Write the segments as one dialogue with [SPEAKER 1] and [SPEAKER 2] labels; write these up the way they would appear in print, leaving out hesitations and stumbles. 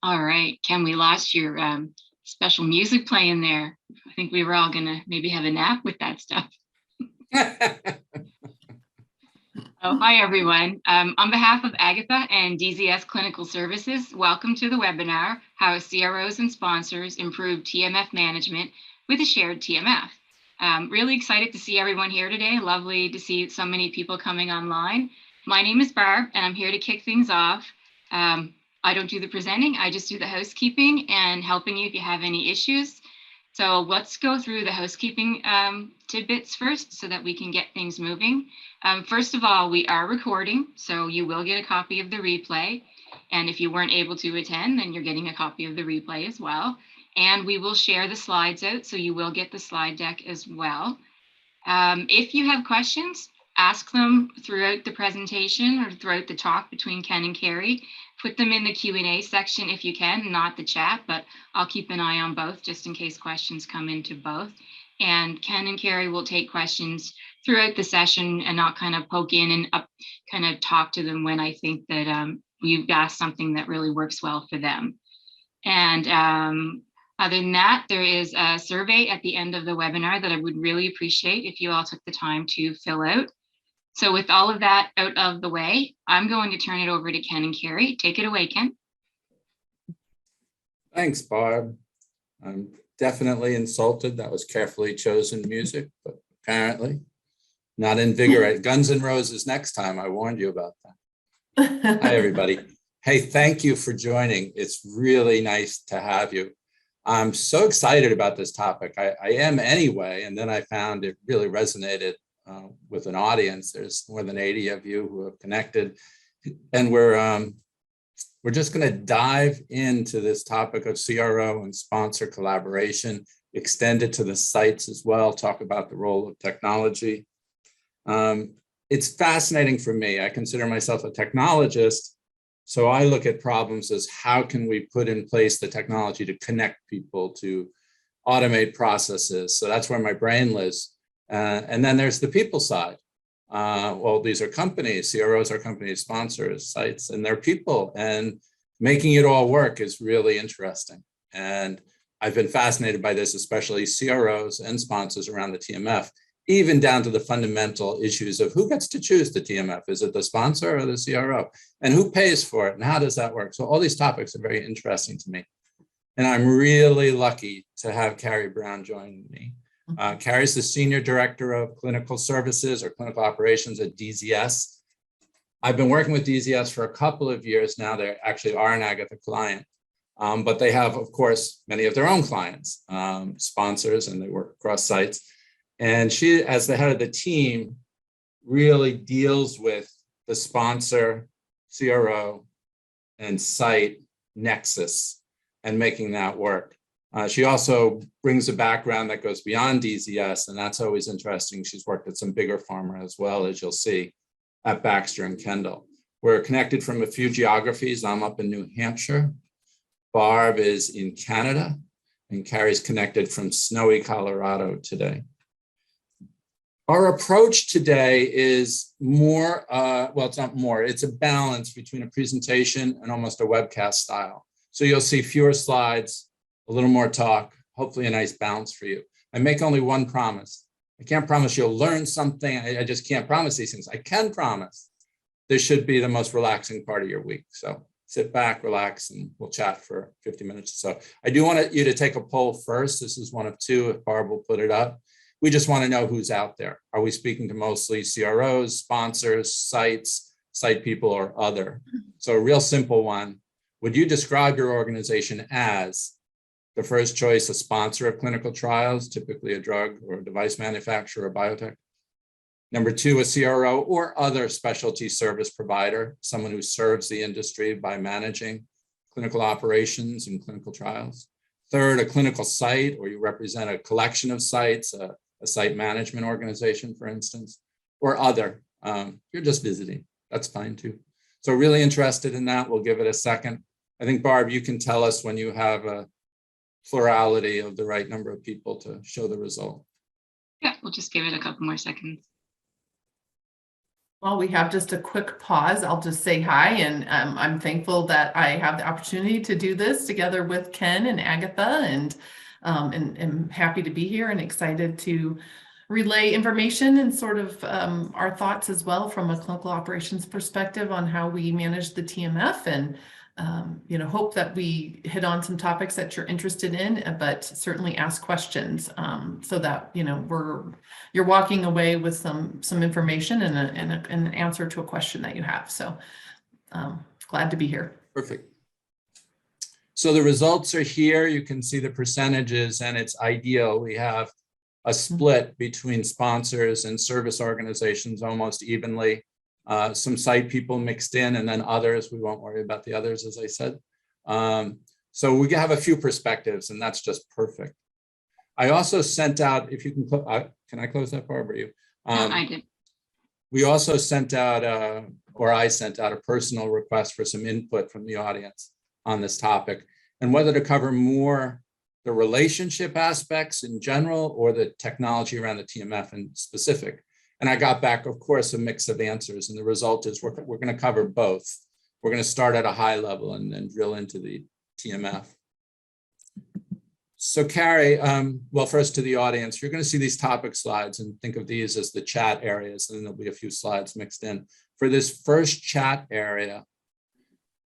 [SPEAKER 1] All right, Ken, we lost your special music playing there. I think we were all gonna maybe have a nap with that stuff. Oh, hi, everyone. On behalf of Agatha and DZS Clinical Services, welcome to the webinar, How CROs and Sponsors Improve TMF Management with a Shared TMF. Really excited to see everyone here today. Lovely to see so many people coming online. My name is Barb, and I'm here to kick things off. I don't do the presenting, I just do the housekeeping and helping you if you have any issues. So let's go through the housekeeping tidbits first so that we can get things moving. First of all, we are recording, so you will get a copy of the replay. And if you weren't able to attend, then you're getting a copy of the replay as well. And we will share the slides out, so you will get the slide deck as well. If you have questions, ask them throughout the presentation or throughout the talk between Ken and Kari. Put them in the Q&A section if you can, not the chat, but I'll keep an eye on both just in case questions come into both. And Ken and Kari will take questions throughout the session and not kind of poke in and kind of talk to them when I think that you've asked something that really works well for them. And other than that, there is a survey at the end of the webinar that I would really appreciate if you all took the time to fill out. So with all of that out of the way, I'm going to turn it over to Ken and Kari. Take it away, Ken.
[SPEAKER 2] Thanks, Barb. I'm definitely insulted. That was carefully chosen music, but apparently not invigorate. Guns N' Roses next time. I warned you about that. Hi, everybody. Hey, thank you for joining. It's really nice to have you. I'm so excited about this topic. I am anyway, and then I found it really resonated with an audience. There's more than 80 of you who have connected, and we're just going to dive into this topic of CRO and sponsor collaboration, extend it to the sites as well, talk about the role of technology. It's fascinating for me. I consider myself a technologist, so I look at problems as how can we put in place the technology to connect people, to automate processes. So that's where my brain lives. And then there's the people side. Well, these are companies, CROs are companies, sponsors, sites, and they're people, and making it all work is really interesting. And I've been fascinated by this, especially CROs and sponsors around the TMF, even down to the fundamental issues of who gets to choose the TMF. Is it the sponsor or the CRO? And who pays for it? And how does that work? So all these topics are very interesting to me. And I'm really lucky to have Kari Brown join me. Kari's the Senior Director of Clinical Services or Clinical Operations at DZS. I've been working with DZS for a couple of years now. They actually are an Agatha client, but they have, of course, many of their own clients, sponsors, and they work across sites. And she, as the head of the team, really deals with the sponsor, CRO, and site nexus and making that work. She also brings a background that goes beyond DZS, and that's always interesting. She's worked at some bigger pharma as well, as you'll see, at Baxter and Kendall. We're connected from a few geographies. I'm up in New Hampshire. Barb is in Canada, and Kari's connected from snowy Colorado today. Our approach today is more, well, it's not more, it's a balance between a presentation and almost a webcast style. So you'll see fewer slides, a little more talk, hopefully a nice balance for you. I make only one promise. I can't promise you'll learn something. I just can't promise these things. I can promise this should be the most relaxing part of your week. So sit back, relax, and we'll chat for 50 minutes or so. I do want you to take a poll first. This is one of two, if Barb will put it up. We just want to know who's out there. Are we speaking to mostly CROs, sponsors, sites, site people, or other? So a real simple one. Would you describe your organization as the first choice, a sponsor of clinical trials, typically a drug or a device manufacturer or biotech? Number two, a CRO or other specialty service provider, someone who serves the industry by managing clinical operations and clinical trials. Third, a clinical site, or you represent a collection of sites, a site management organization, for instance, or other. You're just visiting, that's fine too. So really interested in that, we'll give it a second. I think, Barb, you can tell us when you have a plurality of the right number of people to show the result.
[SPEAKER 1] Yeah, we'll just give it a couple more seconds.
[SPEAKER 3] Well, we have just a quick pause. I'll just say hi, and I'm thankful that I have the opportunity to do this together with Ken and Agatha, and happy to be here and excited to relay information and sort of our thoughts as well from a clinical operations perspective on how we manage the TMF, and hope that we hit on some topics that you're interested in, but certainly ask questions so that you're walking away with some information and an answer to a question that you have. So glad to be here.
[SPEAKER 2] Perfect. So the results are here. You can see the percentages, and it's ideal. We have a split between sponsors and service organizations almost evenly. Some site people mixed in, and then others. We won't worry about the others, as I said. So we have a few perspectives, and that's just perfect. I also sent out, if you can I close that, Barbara? You?
[SPEAKER 1] No, I did.
[SPEAKER 2] We also sent out, or I sent out a personal request for some input from the audience on this topic, and whether to cover more the relationship aspects in general or the technology around the TMF in specific. And I got back, of course, a mix of answers. And the result is we're going to cover both. We're going to start at a high level and then drill into the TMF. So Kari, well, first to the audience, you're going to see these topic slides and think of these as the chat areas, and then there'll be a few slides mixed in. For this first chat area,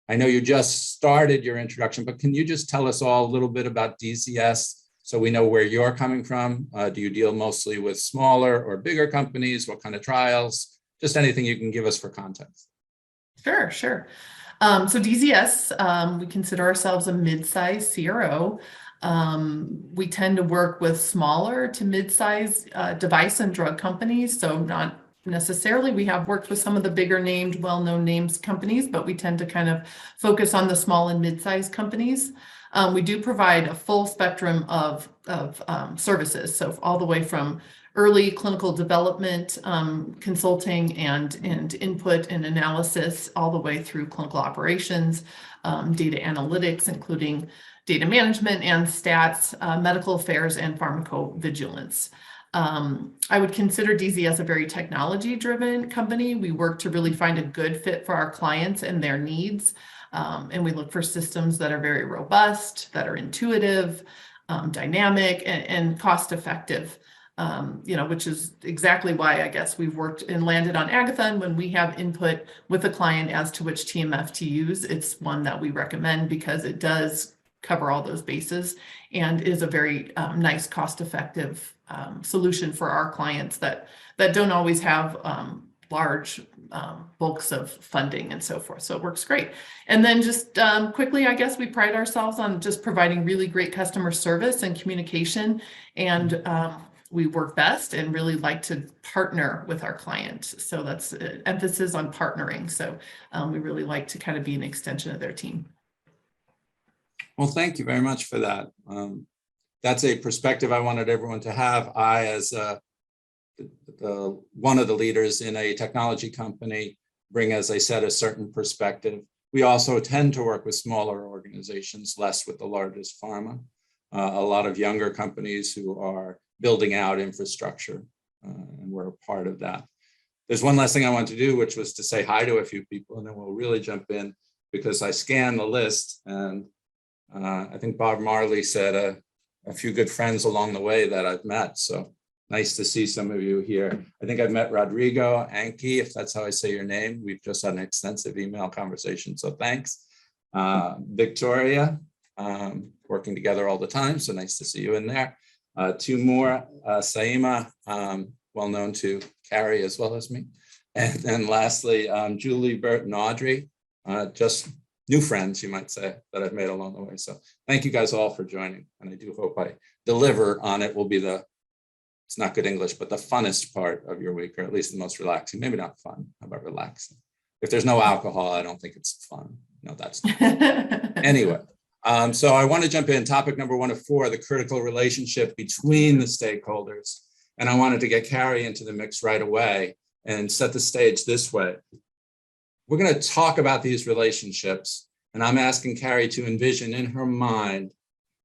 [SPEAKER 2] I know you just started your introduction, but can you just tell us all a little bit about DZS so we know where you're coming from? Do you deal mostly with smaller or bigger companies? What kind of trials? Just anything you can give us for context.
[SPEAKER 3] Sure. So DZS, we consider ourselves a mid-size CRO. We tend to work with smaller to mid-size device and drug companies, so not necessarily. We have worked with some of the bigger named, well-known names companies, but we tend to kind of focus on the small and mid-sized companies. We do provide a full spectrum of services, so all the way from early clinical development, consulting and input and analysis, all the way through clinical operations, data analytics, including data management and stats, medical affairs, and pharmacovigilance. I would consider DZS a very technology-driven company. We work to really find a good fit for our clients and their needs. And we look for systems that are very robust, that are intuitive, dynamic, and cost-effective, which is exactly why I guess we've worked and landed on Agatha. And when we have input with a client as to which TMF to use, it's one that we recommend because it does cover all those bases and is a very nice, cost-effective solution for our clients that don't always have large bulks of funding and so forth. So it works great. And then just quickly, I guess we pride ourselves on just providing really great customer service and communication. And we work best and really like to partner with our clients. So that's an emphasis on partnering. So we really like to kind of be an extension of their team.
[SPEAKER 2] Well, thank you very much for that. That's a perspective I wanted everyone to have. I, as one of the leaders in a technology company, bring, as I said, a certain perspective. We also tend to work with smaller organizations, less with the largest pharma. A lot of younger companies who are building out infrastructure, and we're a part of that. There's one last thing I want to do, which was to say hi to a few people, and then we'll really jump in, because I scanned the list, and I think Bob Marley said a few good friends along the way that I've met. So nice to see some of you here. I think I've met Rodrigo, Anki, if that's how I say your name. We've just had an extensive email conversation, so thanks. Victoria, working together all the time, so nice to see you in there. Two more, Saima, well known to Kari as well as me. And then lastly, Julie, Bert, and Audrey, just new friends, you might say, that I've made along the way. So thank you guys all for joining. And I do hope I deliver on it. Will be it's not good English, but the funnest part of your week, or at least the most relaxing. Maybe not fun, how about relaxing? If there's no alcohol, I don't think it's fun. No, that's not. Anyway, so I want to jump in. Topic number 1 of 4, the critical relationship between the stakeholders. And I wanted to get Kari into the mix right away and set the stage this way. We're going to talk about these relationships, and I'm asking Kari to envision in her mind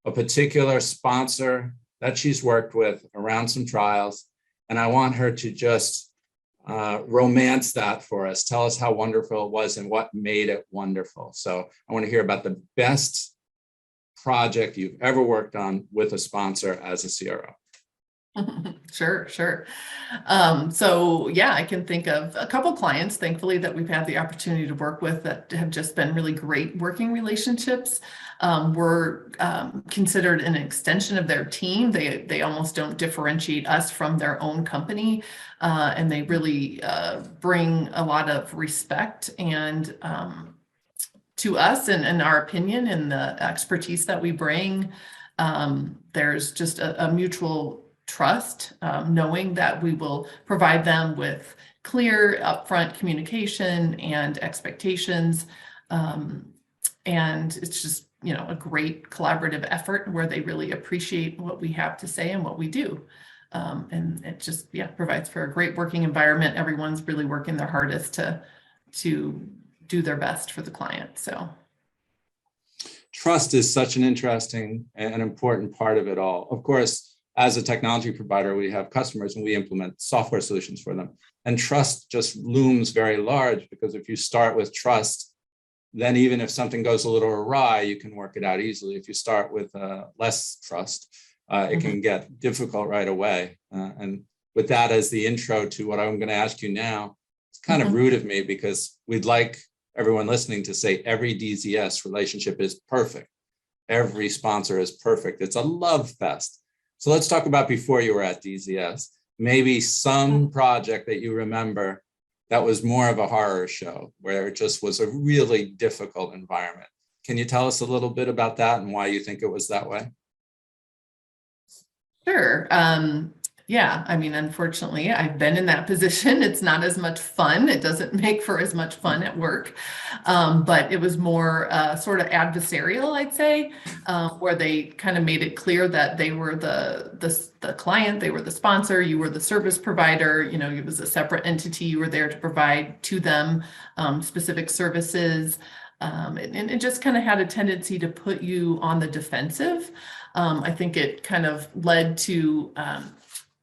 [SPEAKER 2] a particular sponsor that she's worked with around some trials, and I want her to just romance that for us. Tell us how wonderful it was and what made it wonderful. So I want to hear about the best project you've ever worked on with a sponsor as a CRO.
[SPEAKER 3] Sure, sure. So yeah, I can think of a couple clients, thankfully, that we've had the opportunity to work with that have just been really great working relationships. We're considered an extension of their team. They almost don't differentiate us from their own company, and they really bring a lot of respect and to us and our opinion and the expertise that we bring. There's just a mutual trust, knowing that we will provide them with clear upfront communication and expectations. And it's just, a great collaborative effort where they really appreciate what we have to say and what we do. And it just, provides for a great working environment. Everyone's really working their hardest to do their best for the client. So
[SPEAKER 2] trust is such an interesting and important part of it all. Of course, as a technology provider, we have customers and we implement software solutions for them. And trust just looms very large, because if you start with trust, then even if something goes a little awry, you can work it out easily. If you start with less trust, it can get difficult right away. And with that as the intro to what I'm going to ask you now, it's kind of rude of me, because we'd like everyone listening to say every DZS relationship is perfect. Every sponsor is perfect. It's a love fest. So let's talk about before you were at DZS, maybe some project that you remember that was more of a horror show, where it just was a really difficult environment. Can you tell us a little bit about that and why you think it was that way?
[SPEAKER 3] Sure. Yeah, I mean, unfortunately, I've been in that position. It's not as much fun. It doesn't make for as much fun at work. But it was more sort of adversarial, I'd say, where they kind of made it clear that they were the client, they were the sponsor, you were the service provider, it was a separate entity. You were there to provide to them specific services. And it just kind of had a tendency to put you on the defensive. I think it kind of led to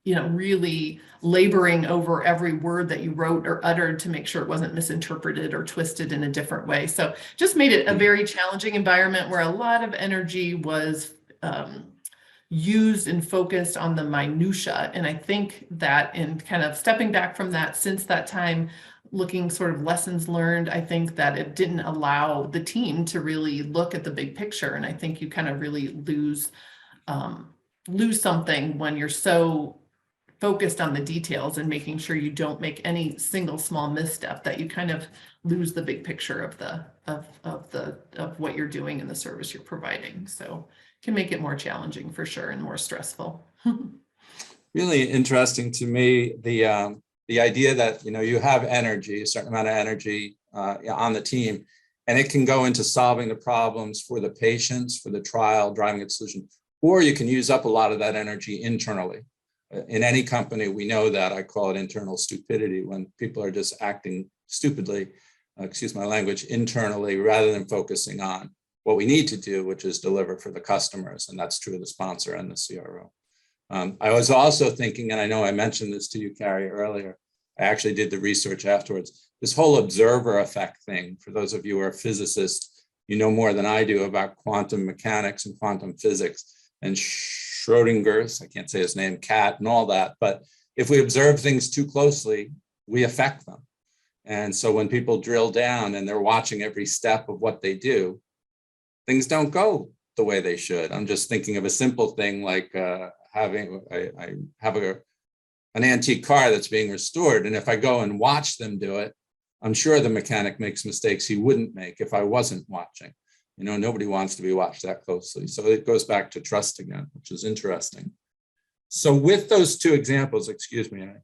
[SPEAKER 3] really laboring over every word that you wrote or uttered to make sure it wasn't misinterpreted or twisted in a different way. So just made it a very challenging environment where a lot of energy was used and focused on the minutia. And I think that in kind of stepping back from that since that time, looking sort of lessons learned, I think that it didn't allow the team to really look at the big picture. And I think you kind of really lose something when you're so focused on the details and making sure you don't make any single small misstep, that you kind of lose the big picture of what you're doing and the service you're providing. So it can make it more challenging for sure and more stressful.
[SPEAKER 2] Really interesting to me, the idea that you have energy, a certain amount of energy on the team, and it can go into solving the problems for the patients, for the trial, driving a solution, or you can use up a lot of that energy internally. In any company, we know that. I call it internal stupidity, when people are just acting stupidly, excuse my language, internally, rather than focusing on what we need to do, which is deliver for the customers. And that's true of the sponsor and the CRO. I was also thinking, and I know I mentioned this to you, Kari, earlier, I actually did the research afterwards, this whole observer effect thing. For those of you who are physicists, you know more than I do about quantum mechanics and quantum physics and Schrodinger's, I can't say his name, cat and all that. But if we observe things too closely, we affect them. And so when people drill down and they're watching every step of what they do, things don't go the way they should. I'm just thinking of a simple thing like I have an antique car that's being restored. And if I go and watch them do it, I'm sure the mechanic makes mistakes he wouldn't make if I wasn't watching. Nobody wants to be watched that closely. So it goes back to trust again, which is interesting. So with those two examples, excuse me, I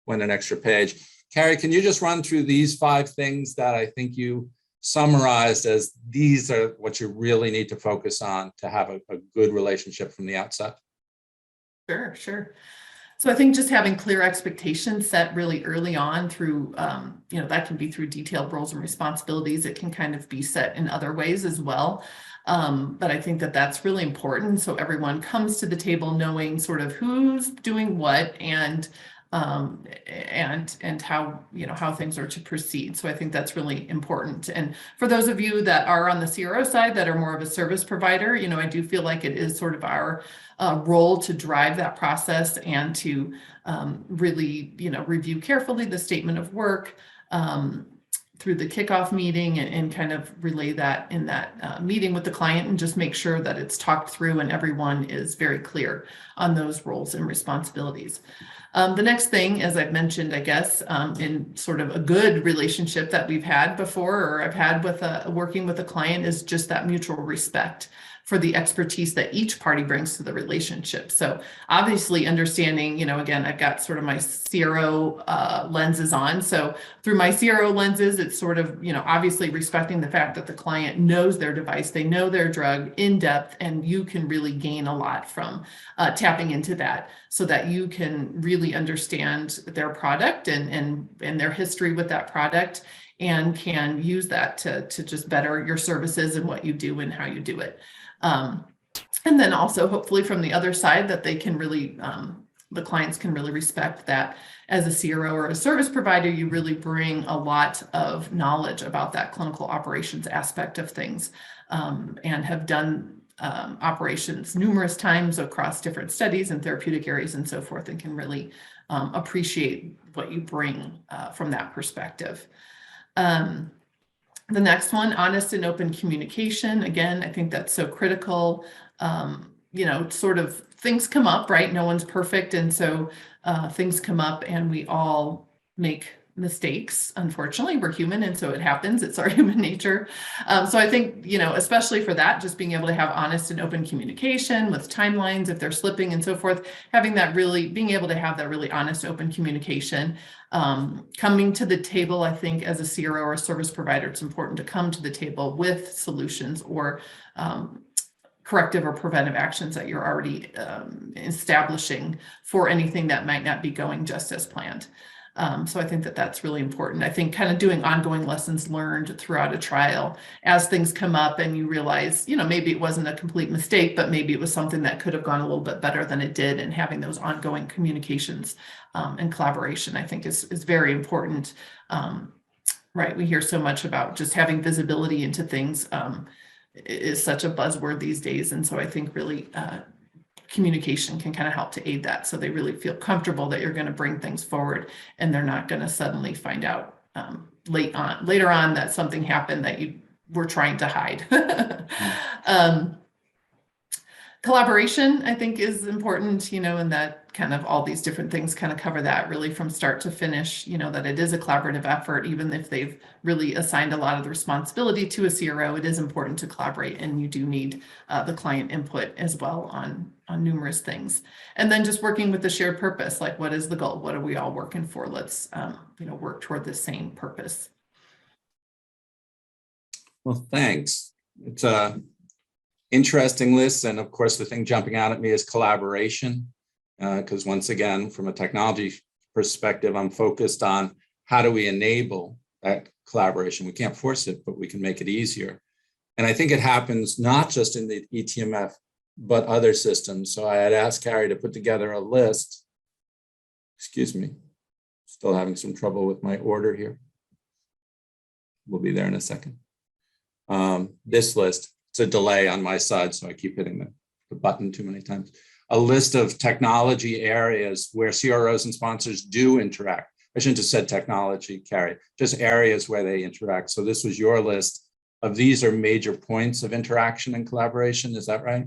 [SPEAKER 2] went an extra page. Kari, can you just run through these 5 things that I think you summarized as these are what you really need to focus on to have a good relationship from the outset?
[SPEAKER 3] Sure. So I think just having clear expectations set really early on through, that can be through detailed roles and responsibilities. It can kind of be set in other ways as well. But I think that that's really important. So everyone comes to the table knowing sort of who's doing what and and how, how things are to proceed. So I think that's really important. And for those of you that are on the CRO side that are more of a service provider, I do feel like it is sort of our role to drive that process and to really, review carefully the statement of work through the kickoff meeting and kind of relay that in that meeting with the client and just make sure that it's talked through and everyone is very clear on those roles and responsibilities. The next thing, as I've mentioned, I guess, in sort of a good relationship that we've had before, or I've had with working with a client, is just that mutual respect for the expertise that each party brings to the relationship. So obviously understanding, again, I've got sort of my CRO lenses on. So through my CRO lenses, it's sort of, obviously respecting the fact that the client knows their device, they know their drug in depth, and you can really gain a lot from tapping into that so that you can really understand their product and their history with that product, and can use that to just better your services and what you do and how you do it. And then also hopefully from the other side that they can really, the clients can really respect that as a CRO or a service provider, you really bring a lot of knowledge about that clinical operations aspect of things, and have done operations numerous times across different studies and therapeutic areas and so forth, and can really appreciate what you bring from that perspective. The next one, honest and open communication. Again, I think that's so critical. Sort of things come up, right? No one's perfect. And so things come up and we all make mistakes. Unfortunately, we're human. And so it happens. It's our human nature. So I think, especially for that, just being able to have honest and open communication with timelines, if they're slipping and so forth, being able to have that really honest, open communication. Coming to the table, I think as a CRO or a service provider, it's important to come to the table with solutions or corrective or preventive actions that you're already establishing for anything that might not be going just as planned. So I think that that's really important. I think kind of doing ongoing lessons learned throughout a trial as things come up and you realize, maybe it wasn't a complete mistake, but maybe it was something that could have gone a little bit better than it did. And having those ongoing communications and collaboration, I think is very important. Right. We hear so much about just having visibility into things is such a buzzword these days. And so I think really communication can kind of help to aid that. So they really feel comfortable that you're going to bring things forward and they're not going to suddenly find out later on that something happened that you were trying to hide. Collaboration, I think, is important, and that kind of all these different things kind of cover that really from start to finish, that it is a collaborative effort. Even if they've really assigned a lot of the responsibility to a CRO, it is important to collaborate, and you do need the client input as well on numerous things. And then just working with the shared purpose, like what is the goal? What are we all working for? Let's, work toward the same purpose.
[SPEAKER 2] Well, thanks. It's a interesting list. And of course, the thing jumping out at me is collaboration. Because once again, from a technology perspective, I'm focused on how do we enable that collaboration. We can't force it, but we can make it easier. And I think it happens not just in the eTMF, but other systems. So I had asked Kari to put together a list. Excuse me, still having some trouble with my order here. We'll be there in a second. This list, it's a delay on my side, so I keep hitting the button too many times. A list of technology areas where CROs and sponsors do interact. I shouldn't have said technology, Kari, just areas where they interact. So this was your list of these are major points of interaction and collaboration. Is that right?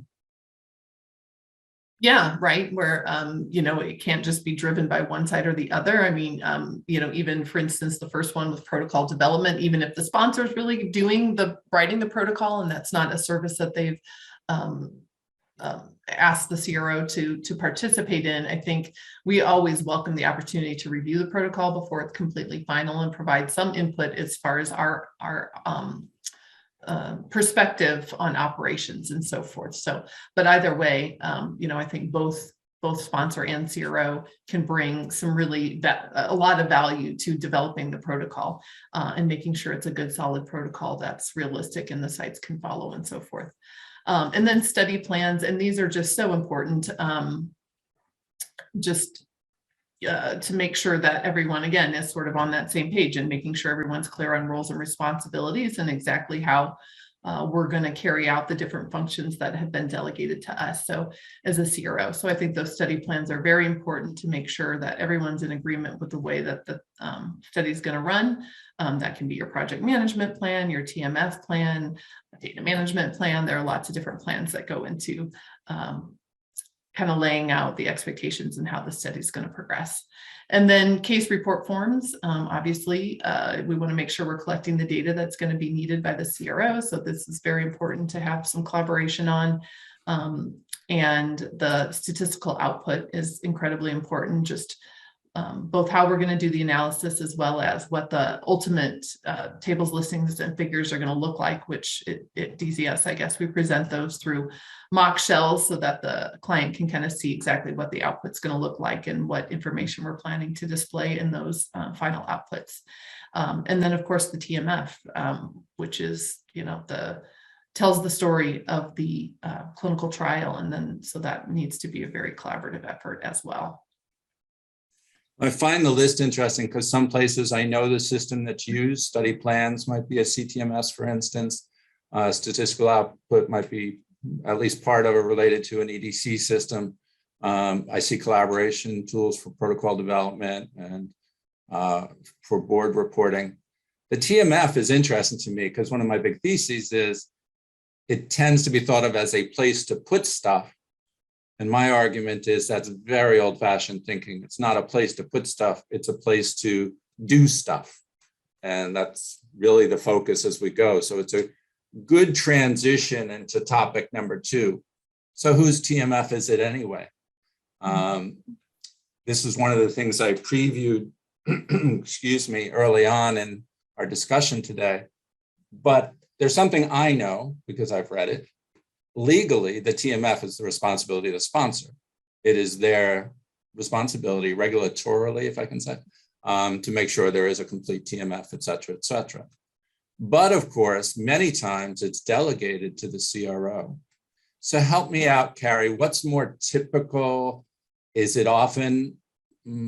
[SPEAKER 3] Yeah, right. Where, it can't just be driven by one side or the other. I mean, even for instance, the first one with protocol development, even if the sponsor is really writing the protocol, and that's not a service that they've asked the CRO to participate in, I think we always welcome the opportunity to review the protocol before it's completely final and provide some input as far as our perspective on operations and so forth. So, but either way, I think both sponsor and CRO can bring some really a lot of value to developing the protocol and making sure it's a good, solid protocol that's realistic and the sites can follow and so forth. And then study plans, and these are just so important. to make sure that everyone, again, is sort of on that same page and making sure everyone's clear on roles and responsibilities and exactly how we're going to carry out the different functions that have been delegated to us. So as a CRO, so I think those study plans are very important to make sure that everyone's in agreement with the way that the study is going to run. That can be your project management plan, your TMF plan, data management plan. There are lots of different plans that go into kind of laying out the expectations and how the study is going to progress. And then case report forms, obviously, we want to make sure we're collecting the data that's going to be needed by the CRO. So this is very important to have some collaboration on. And the statistical output is incredibly important, just both how we're going to do the analysis as well as what the ultimate tables, listings, and figures are going to look like, which at DZS, I guess we present those through mock shells so that the client can kind of see exactly what the output's going to look like and what information we're planning to display in those final outputs. And then, of course, the TMF, which is, tells the story of the clinical trial. And then, so that needs to be a very collaborative effort as well.
[SPEAKER 2] I find the list interesting because some places I know the system that's used, study plans might be a CTMS, for instance. Statistical output might be at least part of it related to an EDC system. I see collaboration tools for protocol development and for board reporting. The TMF is interesting to me because one of my big theses is it tends to be thought of as a place to put stuff. And my argument is that's very old-fashioned thinking. It's not a place to put stuff, it's a place to do stuff. And that's really the focus as we go. So it's a good transition into topic number 2. So whose TMF is it anyway? This is one of the things I previewed, excuse me, early on in our discussion today. But there's something I know because I've read it. Legally, the TMF is the responsibility of the sponsor. It is their responsibility regulatorily, if I can say, to make sure there is a complete TMF, et cetera, et cetera. But of course, many times it's delegated to the CRO. So help me out, Kari, what's more typical? Is it often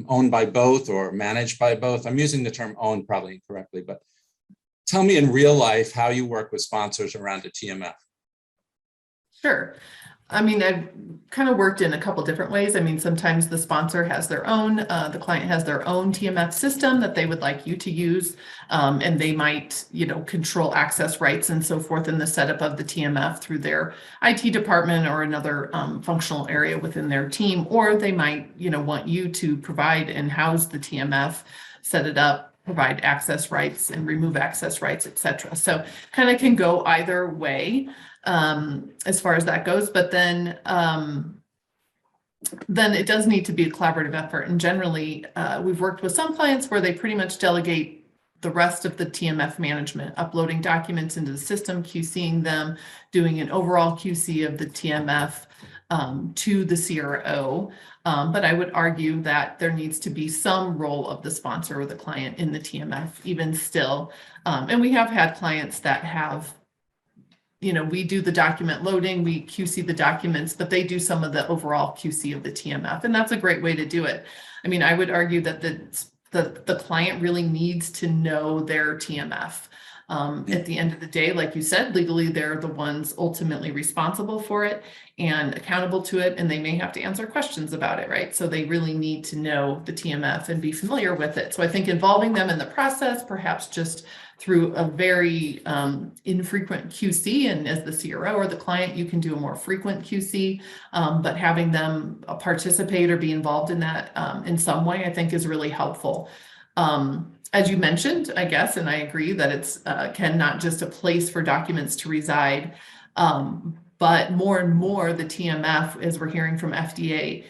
[SPEAKER 2] owned by both or managed by both? I'm using the term owned probably incorrectly, but tell me in real life how you work with sponsors around a TMF.
[SPEAKER 3] Sure. I mean, I've kind of worked in a couple different ways. I mean, sometimes the sponsor has their own, the client has their own TMF system that they would like you to use. And they might, control access rights and so forth in the setup of the TMF through their IT department or another functional area within their team. Or they might, want you to provide and house the TMF, set it up, provide access rights and remove access rights, et cetera. So kind of can go either way. As far as that goes, but then it does need to be a collaborative effort. And generally, we've worked with some clients where they pretty much delegate the rest of the TMF management, uploading documents into the system, QCing them, doing an overall QC of the TMF to the CRO. But I would argue that there needs to be some role of the sponsor or the client in the TMF, even still. And we have had clients that have, we do the document loading, we QC the documents, but they do some of the overall QC of the TMF. And that's a great way to do it. I mean, I would argue that the client really needs to know their TMF. At the end of the day, like you said, legally, they're the ones ultimately responsible for it and accountable to it, and they may have to answer questions about it, right? So they really need to know the TMF and be familiar with it. So I think involving them in the process, perhaps just through a very infrequent QC, and as the CRO or the client, you can do a more frequent QC, but having them participate or be involved in that in some way, I think is really helpful. As you mentioned, I guess, and I agree that it's not just a place for documents to reside, but more and more the TMF, as we're hearing from FDA,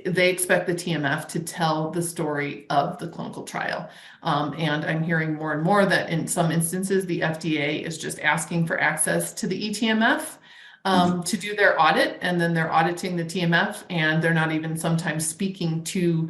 [SPEAKER 3] they expect the TMF to tell the story of the clinical trial. And I'm hearing more and more that in some instances, the FDA is just asking for access to the eTMF to do their audit, and then they're auditing the TMF, and they're not even sometimes speaking to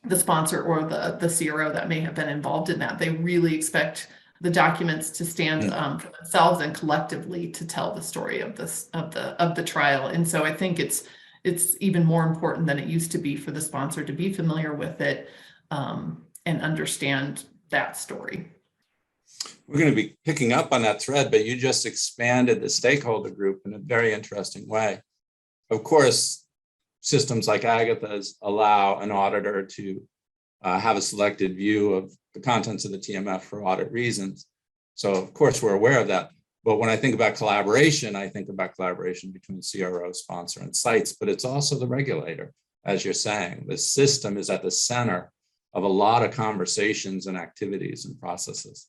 [SPEAKER 3] the sponsor or the CRO that may have been involved in that. They really expect the documents to stand for themselves and collectively to tell the story of the trial. And so I think it's it's even more important than it used to be for the sponsor to be familiar with it and understand that story.
[SPEAKER 2] We're going to be picking up on that thread, but you just expanded the stakeholder group in a very interesting way. Of course, systems like Agatha's allow an auditor to have a selected view of the contents of the TMF for audit reasons. So of course, we're aware of that. But when I think about collaboration, I think about collaboration between CRO, sponsor, and sites, but it's also the regulator, as you're saying. The system is at the center of a lot of conversations and activities and processes.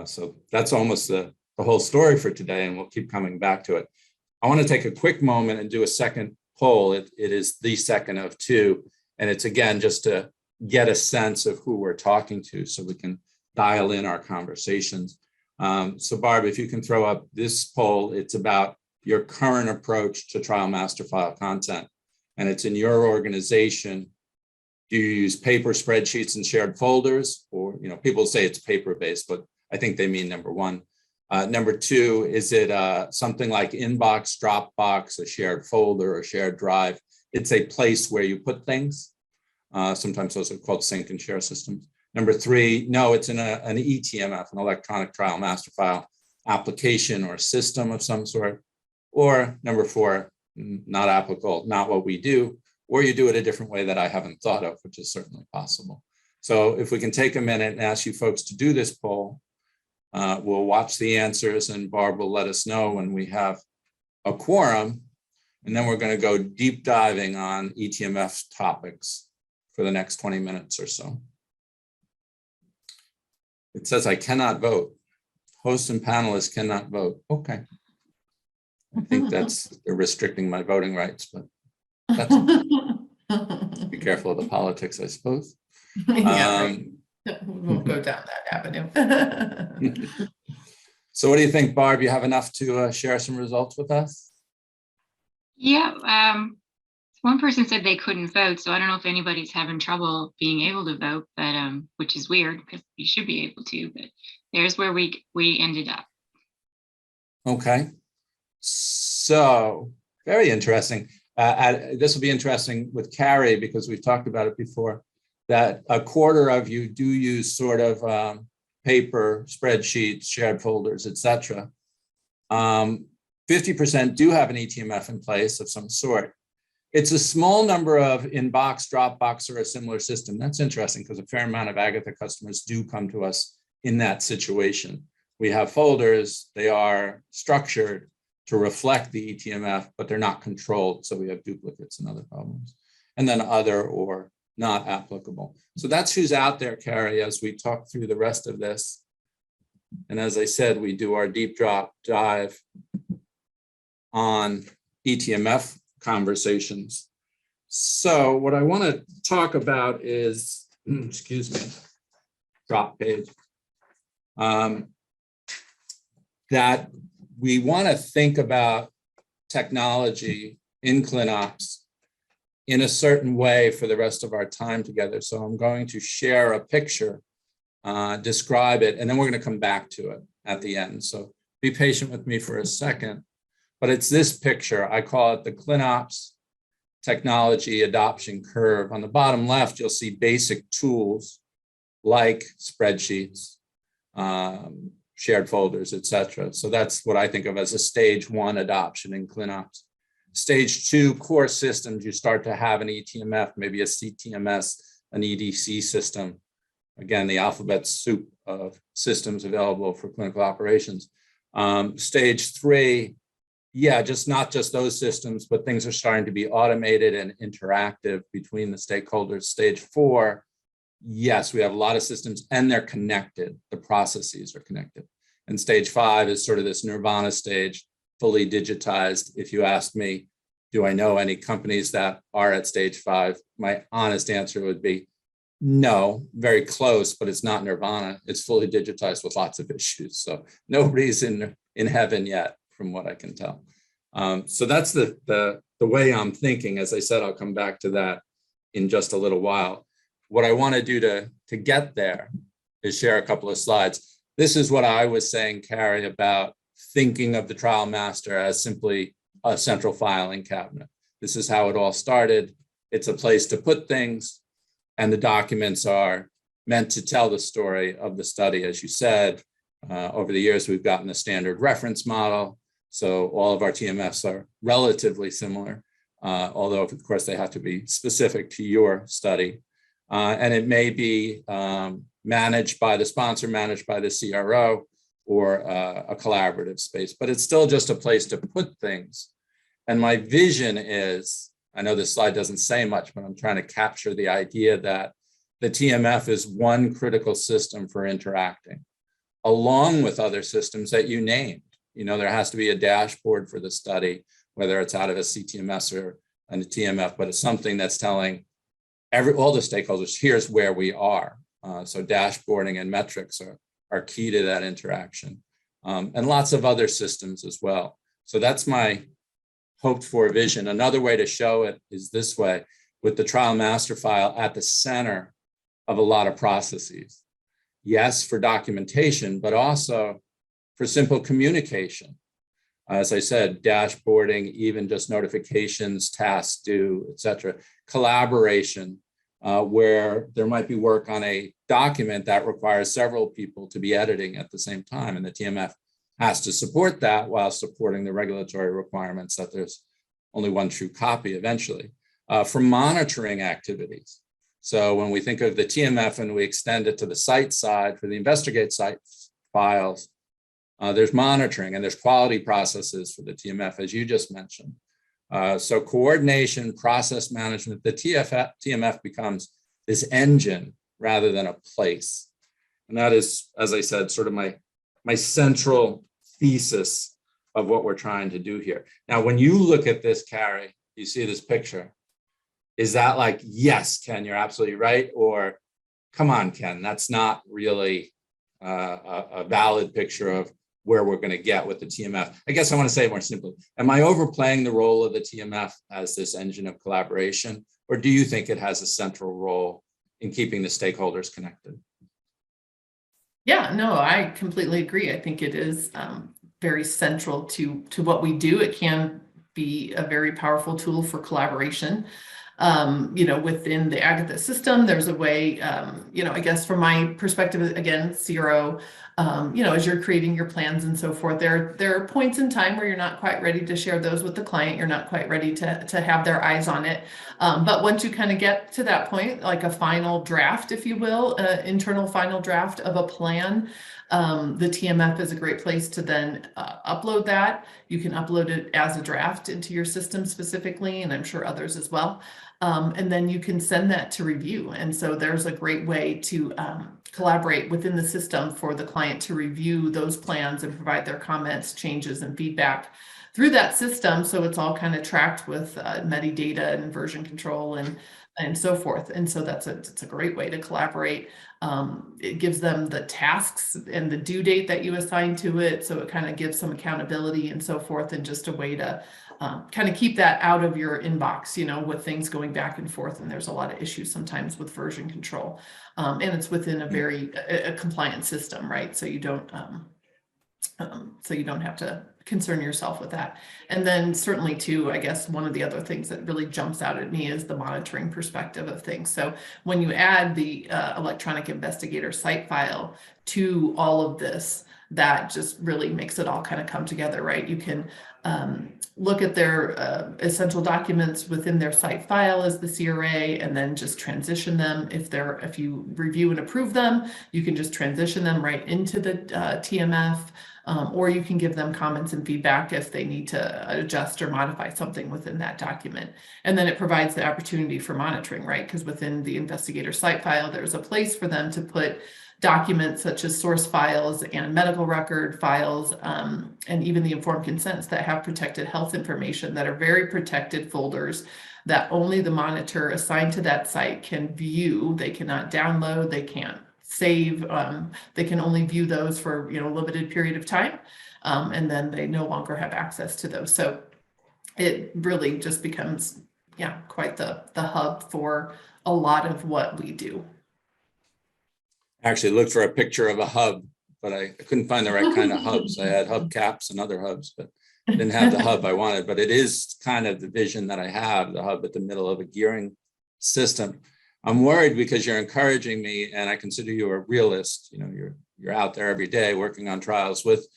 [SPEAKER 2] So that's almost the whole story for today, and we'll keep coming back to it. I want to take a quick moment and do a second poll. It is the second of two, and it's again just to get a sense of who we're talking to so we can dial in our conversations. So Barb, if you can throw up this poll, it's about your current approach to trial master file content, and it's in your organization. Do you use paper spreadsheets and shared folders? Or, people say it's paper-based, but I think they mean number one. Number two, is it something like Inbox, Dropbox, a shared folder, or shared drive? It's a place where you put things. Sometimes those are called sync and share systems. Number three, no, it's in an eTMF, an electronic trial master file application or system of some sort. Or number four, not applicable, not what we do, or you do it a different way that I haven't thought of, which is certainly possible. So if we can take a minute and ask you folks to do this poll, we'll watch the answers, and Barb will let us know when we have a quorum, and then we're going to go deep diving on eTMF topics for the next 20 minutes or so. It says I cannot vote. Hosts and panelists cannot vote. Okay. I think they're restricting my voting rights, but that's be careful of the politics, I suppose.
[SPEAKER 3] Yeah, right. We won't go down that avenue.
[SPEAKER 2] So what do you think, Barb? You have enough to share some results with us?
[SPEAKER 1] Yeah, one person said they couldn't vote, so I don't know if anybody's having trouble being able to vote, but which is weird because you should be able to, but there's where we ended up.
[SPEAKER 2] Okay. So very interesting. This will be interesting with Kari because we've talked about it before, that a quarter of you do use sort of paper, spreadsheets, shared folders, etc. 50% do have an eTMF in place of some sort. It's a small number of Inbox, Dropbox, or a similar system. That's interesting because a fair amount of Agatha customers do come to us in that situation. We have folders, they are structured to reflect the eTMF, but they're not controlled. So we have duplicates and other problems. And then other or not applicable. So that's who's out there, Kari, as we talk through the rest of this. And as I said, we do our deep dive on eTMF conversations. So what I want to talk about is, excuse me, drop page, that we want to think about technology in Clinops in a certain way for the rest of our time together. So I'm going to share a picture, describe it, and then we're going to come back to it at the end. So be patient with me for a second. But it's this picture. I call it the Clinops technology adoption curve. On the bottom left, you'll see basic tools like spreadsheets, shared folders, etc. So that's what I think of as a stage one adoption in Clinops. Stage two, core systems, you start to have an eTMF, maybe a CTMS, an EDC system. Again, the alphabet soup of systems available for clinical operations. Stage three, yeah, not just those systems, but things are starting to be automated and interactive between the stakeholders. Stage four, yes, we have a lot of systems and they're connected. The processes are connected. And stage five is sort of this nirvana stage, fully digitized. If you ask me, do I know any companies that are at stage five? My honest answer would be no, very close, but it's not nirvana. It's fully digitized with lots of issues. So no reason in heaven yet, from what I can tell. So that's the way I'm thinking. As I said, I'll come back to that in just a little while. What I want to do to get there is share a couple of slides. This is what I was saying, Kari, about thinking of the trial master as simply a central filing cabinet. This is how it all started. It's a place to put things, and the documents are meant to tell the story of the study. As you said, over the years, we've gotten a standard reference model. So all of our TMFs are relatively similar, although of course they have to be specific to your study. And it may be managed by the sponsor, managed by the CRO, or a collaborative space, but it's still just a place to put things. And my vision is, I know this slide doesn't say much, but I'm trying to capture the idea that the TMF is one critical system for interacting, along with other systems that you named. You know, there has to be a dashboard for the study, whether it's out of a CTMS or a TMF, but it's something that's telling all the stakeholders, here's where we are. So dashboarding and metrics are key to that interaction, and lots of other systems as well. So that's my hoped for vision. Another way to show it is this way, with the trial master file at the center of a lot of processes. Yes, for documentation, but also for simple communication. As I said, dashboarding, even just notifications, tasks due, et cetera. Collaboration, where there might be work on a document that requires several people to be editing at the same time. And the TMF has to support that while supporting the regulatory requirements that there's only one true copy eventually. For monitoring activities. So when we think of the TMF and we extend it to the site side for the investigate site files, there's monitoring and there's quality processes for the TMF, as you just mentioned. So coordination, process management, the TMF becomes this engine rather than a place. And that is, as I said, sort of my central thesis of what we're trying to do here. Now, when you look at this, Kari, you see this picture. Is that like, yes, Ken, you're absolutely right? Or, come on, Ken, that's not really a valid picture of where we're going to get with the TMF. I guess I want to say it more simply. Am I overplaying the role of the TMF as this engine of collaboration? Or do you think it has a central role in keeping the stakeholders connected?
[SPEAKER 3] Yeah, no, I completely agree. I think it is very central to what we do. It can be a very powerful tool for collaboration. You know, within the Agatha system, there's a way, you know, I guess from my perspective, again, CRO, you know, as you're creating your plans and so forth, there are points in time where you're not quite ready to share those with the client. You're not quite ready to have their eyes on it. But once you kind of get to that point, like a final draft, if you will, internal final draft of a plan, the TMF is a great place to then upload that. You can upload it as a draft into your system specifically, and I'm sure others as well. And then you can send that to review. And so there's a great way to collaborate within the system for the client to review those plans and provide their comments, changes, and feedback through that system. So it's all kind of tracked with metadata and version control and so forth. And so it's a great way to collaborate. It gives them the tasks and the due date that you assign to it. So it kind of gives some accountability and so forth, and just a way to kind of keep that out of your inbox, you know, with things going back and forth. And there's a lot of issues sometimes with version control. And it's within a very compliant system, right? So you don't have to concern yourself with that. And then certainly too, I guess one of the other things that really jumps out at me is the monitoring perspective of things. So when you add the electronic investigator site file to all of this, that just really makes it all kind of come together, right? You can look at their essential documents within their site file as the CRA, and then just transition them. If you review and approve them, you can just transition them right into the TMF, or you can give them comments and feedback if they need to adjust or modify something within that document. And then it provides the opportunity for monitoring, right? Because within the investigator site file, there's a place for them to put documents such as source files and medical record files, and even the informed consents that have protected health information that are very protected folders that only the monitor assigned to that site can view. They cannot download, they can't save, they can only view those for, you know, a limited period of time, and then they no longer have access to those. So it really just becomes, yeah, quite the hub for a lot of what we do.
[SPEAKER 2] I actually looked for a picture of a hub, but I couldn't find the right kind of hubs. I had hubcaps and other hubs, but didn't have the hub I wanted, but it is kind of the vision that I have, the hub at the middle of a gearing system. I'm worried because you're encouraging me, and I consider you a realist. You know, you're out there every day working on trials with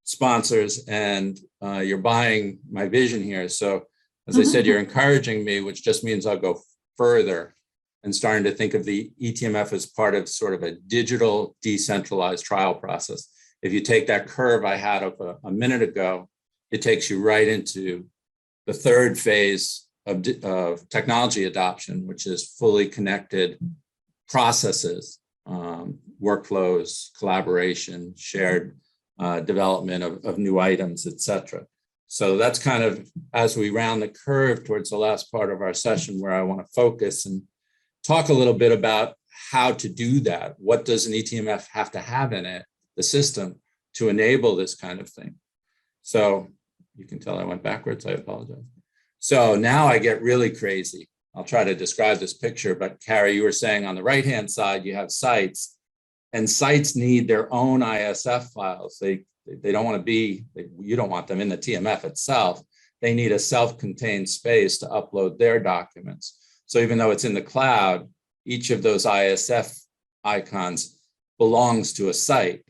[SPEAKER 2] sponsors, and you're buying my vision here. So as I said, you're encouraging me, which just means I'll go further and starting to think of the eTMF as part of sort of a digital decentralized trial process. If you take that curve I had up a minute ago, it takes you right into the third phase of technology adoption, which is fully connected processes, workflows, collaboration, shared development of new items, et cetera. So that's kind of as we round the curve towards the last part of our session, where I want to focus and talk a little bit about how to do that. What does an eTMF have to have in it, the system, to enable this kind of thing? So you can tell I went backwards, I apologize. So now I get really crazy. I'll try to describe this picture, but Kari, you were saying on the right-hand side, you have sites, and sites need their own ISF files. They don't want to be, you don't want them in the TMF itself. They need a self-contained space to upload their documents. So even though it's in the cloud, each of those ISF icons belongs to a site.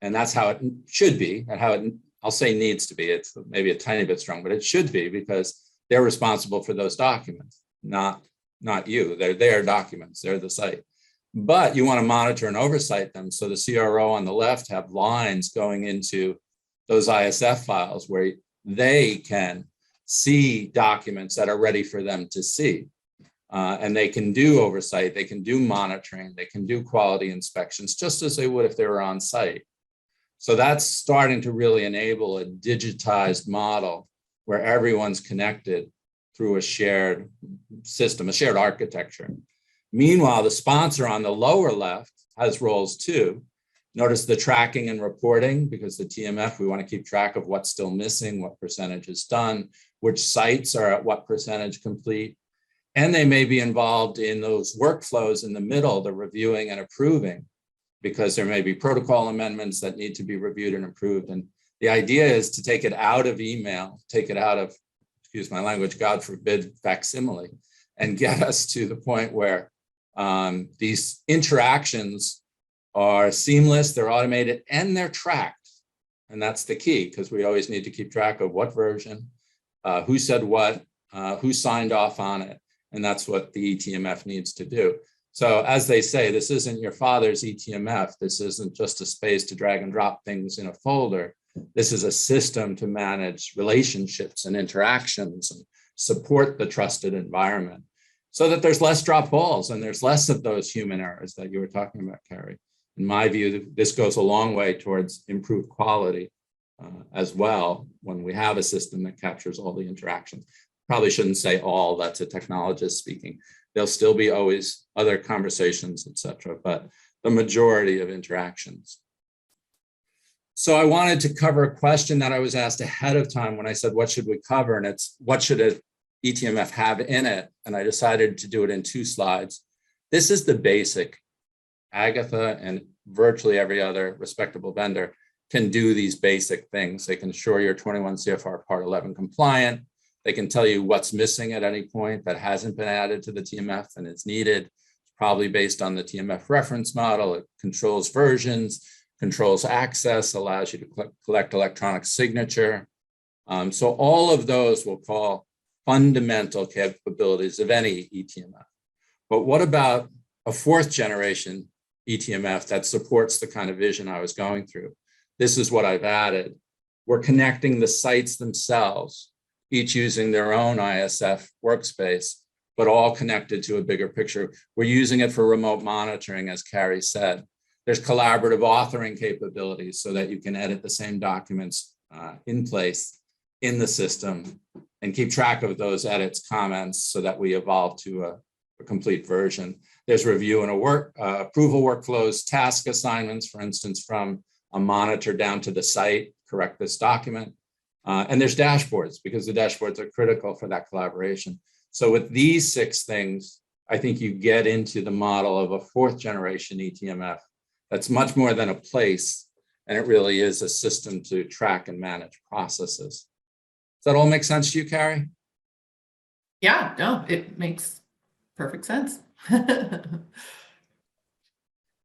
[SPEAKER 2] And that's how it should be, and how it, I'll say needs to be. It's maybe a tiny bit strong, but it should be, because they're responsible for those documents, not you. They're their documents, they're the site. But you want to monitor and oversight them. So the CRO on the left have lines going into those ISF files where they can see documents that are ready for them to see. And they can do oversight, they can do monitoring, they can do quality inspections, just as they would if they were on site. So that's starting to really enable a digitized model where everyone's connected through a shared system, a shared architecture. Meanwhile, the sponsor on the lower left has roles too. Notice the tracking and reporting, because the TMF, we want to keep track of what's still missing, what percentage is done, which sites are at what percentage complete. And they may be involved in those workflows in the middle, the reviewing and approving, because there may be protocol amendments that need to be reviewed and approved. And the idea is to take it out of email, take it out of, excuse my language, God forbid, facsimile, and get us to the point where these interactions are seamless, they're automated, and they're tracked. And that's the key, because we always need to keep track of what version, who said what, who signed off on it. And that's what the eTMF needs to do. So as they say, this isn't your father's eTMF. This isn't just a space to drag and drop things in a folder. This is a system to manage relationships and interactions and support the trusted environment, so that there's less drop balls and there's less of those human errors that you were talking about, Kari. In my view, this goes a long way towards improved quality as well, when we have a system that captures all the interactions. Probably shouldn't say all, that's a technologist speaking. There'll still be always other conversations, et cetera, but the majority of interactions. So I wanted to cover a question that I was asked ahead of time when I said, what should we cover? And it's, what should an eTMF have in it? And I decided to do it in 2 slides. This is the basic. Agatha and virtually every other respectable vendor can do these basic things. They can ensure you're 21 CFR Part 11 compliant. They can tell you what's missing at any point that hasn't been added to the TMF and is needed. It's probably based on the TMF reference model. It controls versions, controls access, allows you to collect electronic signature. So all of those we'll call fundamental capabilities of any eTMF. But what about a 4th generation eTMF that supports the kind of vision I was going through? This is what I've added. We're connecting the sites themselves, each using their own ISF workspace, but all connected to a bigger picture. We're using it for remote monitoring, as Kari said. There's collaborative authoring capabilities so that you can edit the same documents in place in the system and keep track of those edits, comments, so that we evolve to a complete version. There's review and approval workflows, task assignments, for instance, from a monitor down to the site, correct this document. And there's dashboards, because the dashboards are critical for that collaboration. So with these 6 things, I think you get into the model of a 4th generation eTMF that's much more than a place, and it really is a system to track and manage processes. that all make sense to you, Kari?
[SPEAKER 3] Yeah, no, it makes perfect sense.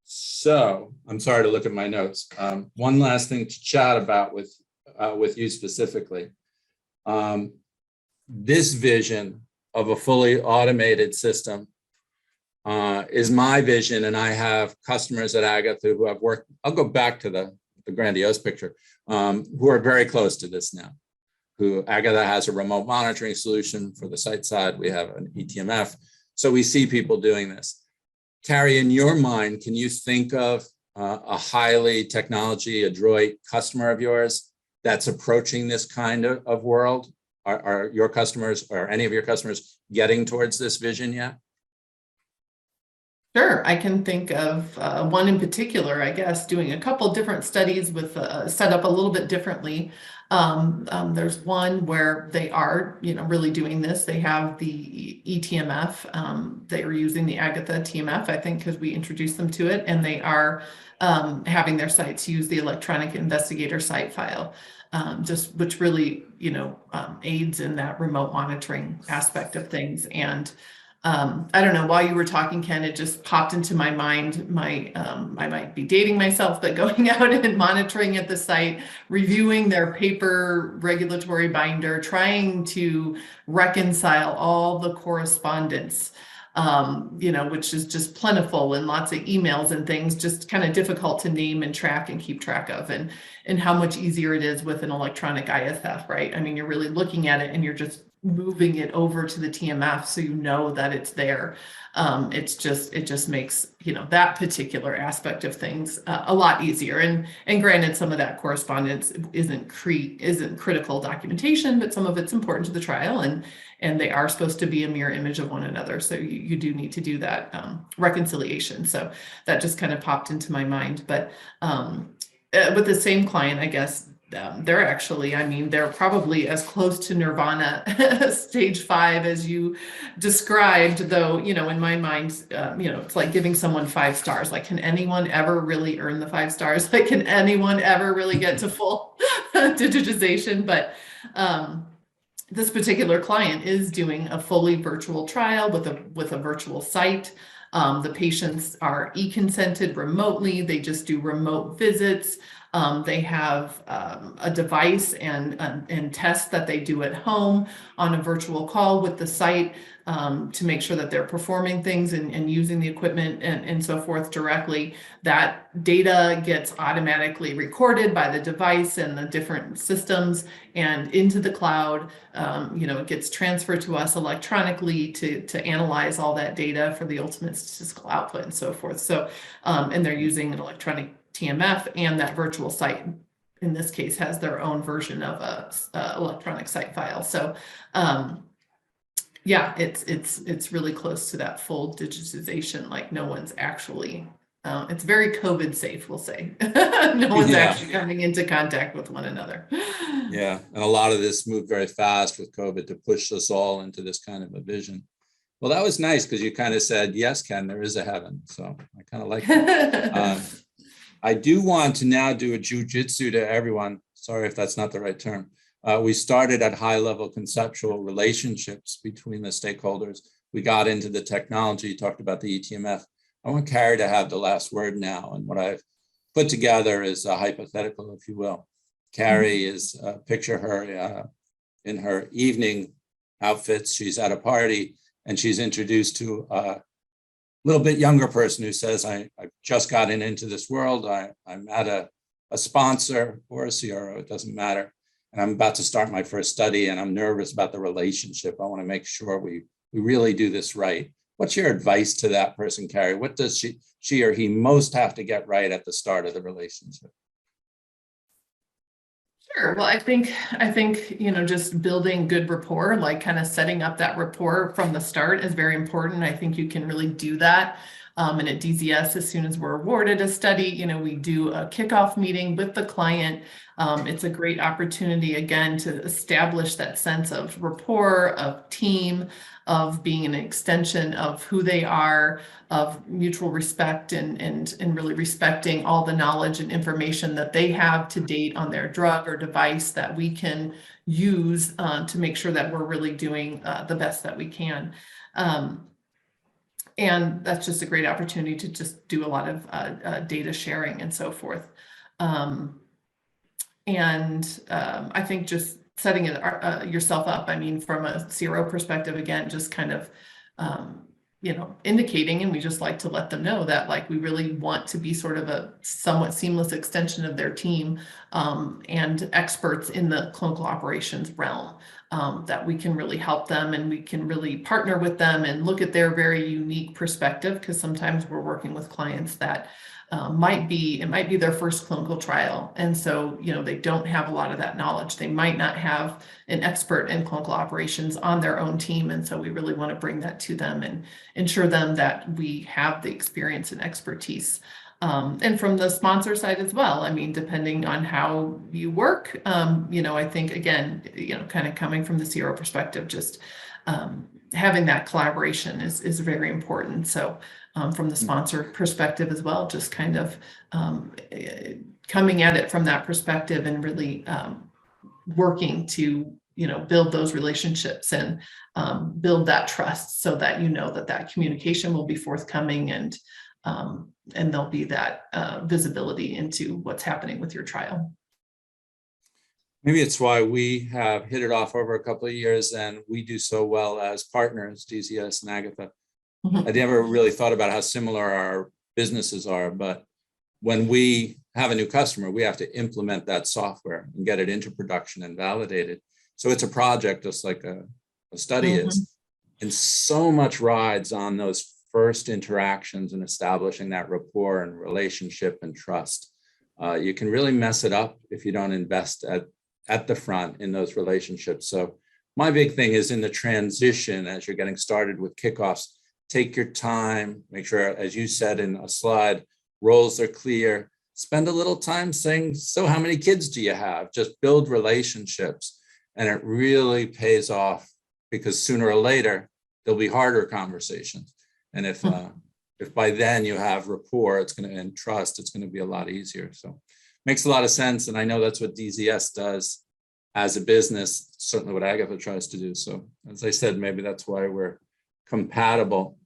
[SPEAKER 2] So I'm sorry to look at my notes. One last thing to chat about with you specifically. This vision of a fully automated system is my vision, and I have customers at Agatha who have worked. I'll go back to the grandiose picture, who are very close to this now. Who Agatha has a remote monitoring solution for the site side. We have an eTMF, so we see people doing this. Kari, in your mind, can you think of a highly technology adroit customer of yours that's approaching this kind of world? Are your customers or any of your customers getting towards this vision yet?
[SPEAKER 3] Sure, I can think of one in particular, I guess, doing a couple different studies with set up a little bit differently. There's one where they are, really doing this. They have the eTMF. They are using the Agatha TMF, I think, because we introduced them to it, and they are having their sites use the electronic investigator site file, which really, aids in that remote monitoring aspect of things. And I don't know, while you were talking, Ken, it just popped into my mind, I might be dating myself, but going out and monitoring at the site, reviewing their paper regulatory binder, trying to reconcile all the correspondence, which is just plentiful and lots of emails and things, just kind of difficult to name and track and keep track of, and how much easier it is with an electronic ISF, right? I mean, you're really looking at it and you're just moving it over to the TMF so you know that it's there. It just makes that particular aspect of things a lot easier. And granted, some of that correspondence isn't critical documentation, but some of it's important to the trial, and they are supposed to be a mirror image of one another. So you do need to do that reconciliation. So that just kind of popped into my mind. But with the same client, I guess, they're actually, they're probably as close to Nirvana stage 5 as you described, though, in my mind, it's like giving someone 5 stars. Like, can anyone ever really earn the 5 stars? Like, can anyone ever really get to full digitization? But this particular client is doing a fully virtual trial with a virtual site. The patients are e-consented remotely. They just do remote visits. They have a device and tests that they do at home on a virtual call with the site to make sure that they're performing things and using the equipment and so forth directly. That data gets automatically recorded by the device and the different systems and into the cloud. It gets transferred to us electronically to analyze all that data for the ultimate statistical output and so forth. So, and they're using an electronic TMF, and that virtual site in this case has their own version of a electronic site file. So yeah, it's really close to that full digitization. Like, no one's actually it's very COVID safe, we'll say. No one's actually coming into contact with one another.
[SPEAKER 2] Yeah, and a lot of this moved very fast with COVID to push us all into this kind of a vision. Well, that was nice because you kind of said, yes, Ken, there is a heaven. So I kind of like that. I do want to now do a jujitsu to everyone. Sorry if that's not the right term. We started at high-level conceptual relationships between the stakeholders. We got into the technology, talked about the eTMF. I want Kari to have the last word now. And what I've put together is a hypothetical, if you will. Kari is, picture her in her evening outfits. She's at a party and she's introduced to a little bit younger person who says, I've just gotten into this world. I'm at a sponsor or a CRO, it doesn't matter. And I'm about to start my first study and I'm nervous about the relationship. I want to make sure we really do this right. What's your advice to that person, Kari? What does she or he most have to get right at the start of the relationship?
[SPEAKER 3] Sure. Well, I think, just building good rapport, like kind of setting up that rapport from the start is very important. I think you can really do that And at DZS, as soon as we're awarded a study, you know, we do a kickoff meeting with the client. It's a great opportunity, again, to establish that sense of rapport, of team, of being an extension of who they are, of mutual respect, and really respecting all the knowledge and information that they have to date on their drug or device that we can use to make sure that we're really doing the best that we can. And that's just a great opportunity to just do a lot of data sharing and so forth. I think just setting it yourself up, I mean, from a CRO perspective, again, just kind of, you know, indicating, and we just like to let them know that, like, we really want to be sort of a somewhat seamless extension of their team and experts in the clinical operations realm, that we can really help them and we can really partner with them and look at their very unique perspective, because sometimes we're working with clients that it might be their first clinical trial. And so, you know, they don't have a lot of that knowledge. They might not have an expert in clinical operations on their own team. And so we really want to bring that to them and ensure them that we have the experience and expertise. And from the sponsor side as well, I mean, depending on how you work, you know, I think, again, you know, kind of coming from the CRO perspective, just having that collaboration is very important. So from the sponsor perspective as well, just kind of coming at it from that perspective and really working to, you know, build those relationships and build that trust, so that you know that that communication will be forthcoming and there'll be that visibility into what's happening with your trial.
[SPEAKER 2] Maybe it's why we have hit it off over a couple of years and we do so well as partners, DZS and Agatha.
[SPEAKER 3] Mhm.
[SPEAKER 2] I never really thought about how similar our businesses are, but when we have a new customer, we have to implement that software and get it into production and validate it. So it's a project, just like a study is. And so much rides on those first interactions and establishing that rapport and relationship and trust. You can really mess it up if you don't invest at the front in those relationships. So my big thing is in the transition, as you're getting started with kickoffs, take your time, make sure, as you said in a slide, roles are clear, spend a little time saying, so how many kids do you have? Just build relationships. And it really pays off, because sooner or later, there'll be harder conversations. And if by then you have rapport, and trust, it's going to be a lot easier. So makes a lot of sense. And I know that's what DZS does as a business, certainly what Agatha tries to do. So as I said, maybe that's why we're compatible.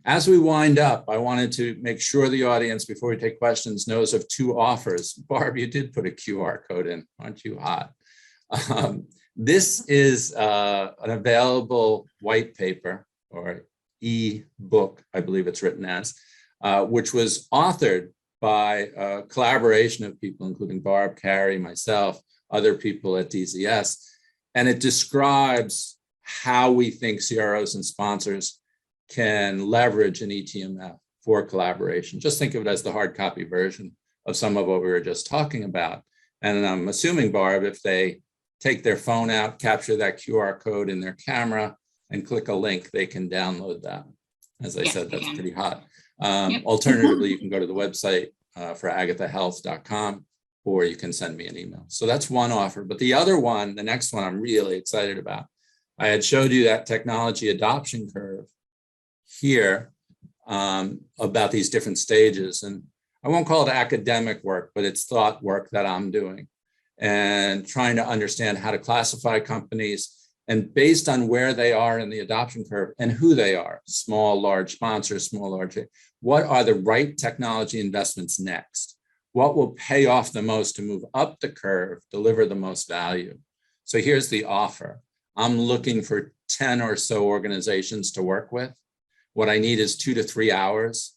[SPEAKER 2] As we wind up, I wanted to make sure the audience, before we take questions, knows of two offers. Barb, you did put a QR code in, aren't you hot? This is an available white paper, or e-book, I believe it's written as, which was authored by a collaboration of people, including Barb, Kari, myself, other people at DZS. And it describes how we think CROs and sponsors can leverage an eTMF for collaboration. Just think of it as the hard copy version of some of what we were just talking about. And I'm assuming, Barb, if they take their phone out, capture that QR code in their camera, and click a link, they can download that. As I said, that's pretty hot. Alternatively, you can go to the website for agathahealth.com, or you can send me an email. So that's one offer. But the other one, the next one I'm really excited about. I had showed you that technology adoption curve here about these different stages. And I won't call it academic work, but it's thought work that I'm doing and trying to understand how to classify companies, and based on where they are in the adoption curve and who they are, small, large sponsors, small, large, what are the right technology investments next? What will pay off the most to move up the curve, deliver the most value? So here's the offer. I'm looking for 10 or so organizations to work with. What I need is 2 to 3 hours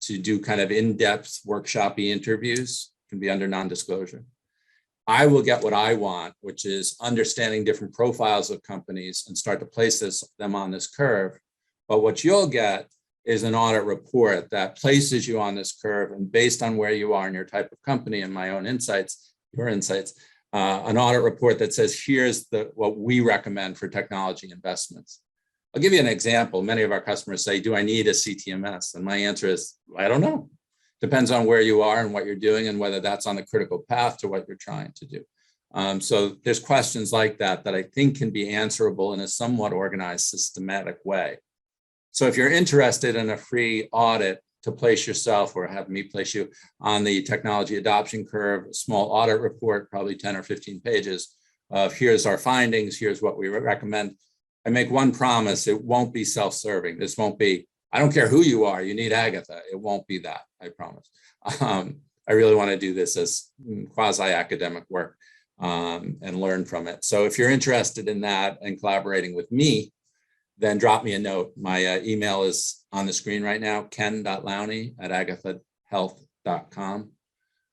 [SPEAKER 2] to do kind of in-depth workshop-y interviews, can be under non-disclosure. I will get what I want, which is understanding different profiles of companies and start to place them on this curve. But what you'll get is an audit report that places you on this curve, and based on where you are in your type of company and my own insights, your insights, an audit report that says, here's what we recommend for technology investments. I'll give you an example. Many of our customers say, do I need a CTMS? And my answer is, I don't know. Depends on where you are and what you're doing and whether that's on the critical path to what you're trying to do. So there's questions like that I think can be answerable in a somewhat organized, systematic way. So if you're interested in a free audit to place yourself or have me place you on the technology adoption curve, a small audit report, probably 10 or 15 pages of here's our findings, here's what we recommend. I make one promise, it won't be self-serving. This won't be, I don't care who you are, you need Agatha. It won't be that, I promise. I really want to do this as quasi-academic work and learn from it. So if you're interested in that and collaborating with me, then drop me a note. My email is on the screen right now, ken.lowney@agathahealth.com,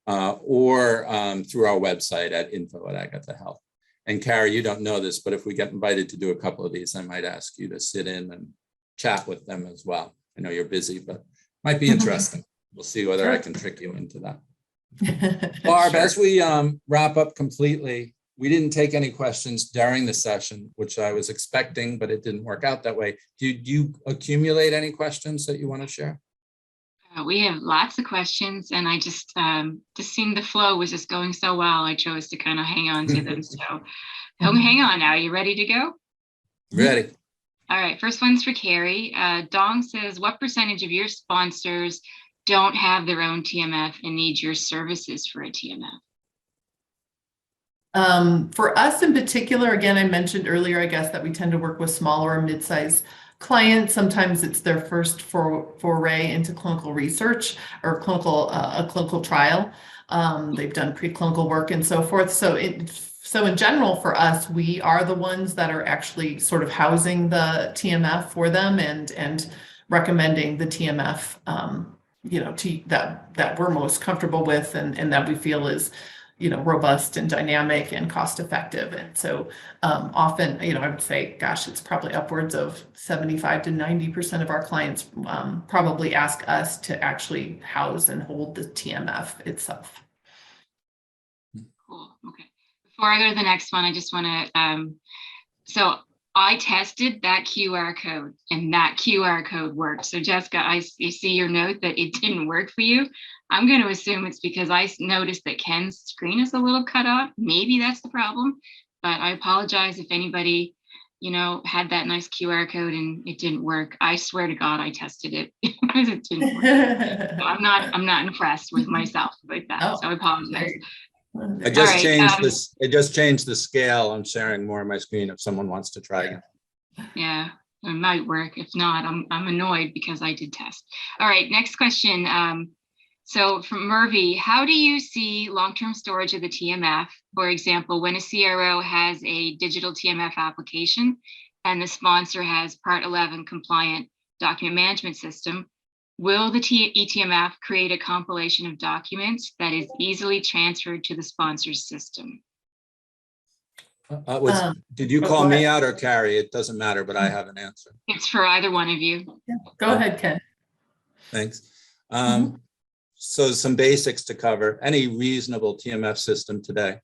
[SPEAKER 2] or through our website at info@agathahealth. And Kari, you don't know this, but if we get invited to do a couple of these, I might ask you to sit in and chat with them as well. I know you're busy, but might be interesting. We'll see whether I can trick you into that. Barb, as we wrap up completely, we didn't take any questions during the session, which I was expecting, but it didn't work out that way. Did you accumulate any questions that you want to share?
[SPEAKER 1] We have lots of questions, and I just seemed the flow was just going so well. I chose to kind of hang on to them. So hang on now. You ready to go?
[SPEAKER 2] Ready.
[SPEAKER 1] All right. First one's for Kari. Dong says, what percentage of your sponsors don't have their own TMF and need your services for a TMF?
[SPEAKER 3] For us in particular, again, I mentioned earlier, I guess, that we tend to work with smaller or mid-sized clients. Sometimes it's their first foray into clinical research or a clinical trial. They've done preclinical work and so forth. So in general, for us, we are the ones that are actually sort of housing the TMF for them and recommending the TMF, that we're most comfortable with and that we feel is robust and dynamic and cost effective. And so often, I would say, gosh, it's probably upwards of 75 to 90% of our clients probably ask us to actually house and hold the TMF itself.
[SPEAKER 1] Cool. Okay. Before I go to the next one, I just want to, so I tested that QR code and that QR code worked. So Jessica, I see your note that it didn't work for you. I'm going to assume it's because I noticed that Ken's screen is a little cut off. Maybe that's the problem, but I apologize if anybody, had that nice QR code and it didn't work. I swear to God, I tested it because it didn't work. So I'm not impressed with myself like that.
[SPEAKER 3] Oh,
[SPEAKER 1] so I apologize.
[SPEAKER 2] I just changed this. I just changed the scale. I'm sharing more of my screen if someone wants to try again.
[SPEAKER 1] Yeah, it might work. If not, I'm annoyed because I did test. All right, next question. So from Murphy, how do you see long-term storage of the TMF? For example, when a CRO has a digital TMF application and the sponsor has Part 11 compliant document management system, will the eTMF create a compilation of documents that is easily transferred to the sponsor's system?
[SPEAKER 2] Did you call me out or Kari? It doesn't matter, but I have an answer.
[SPEAKER 1] It's for either one of you.
[SPEAKER 3] Yeah. Go ahead, Ken.
[SPEAKER 2] Thanks. So some basics to cover. Any reasonable TMF system today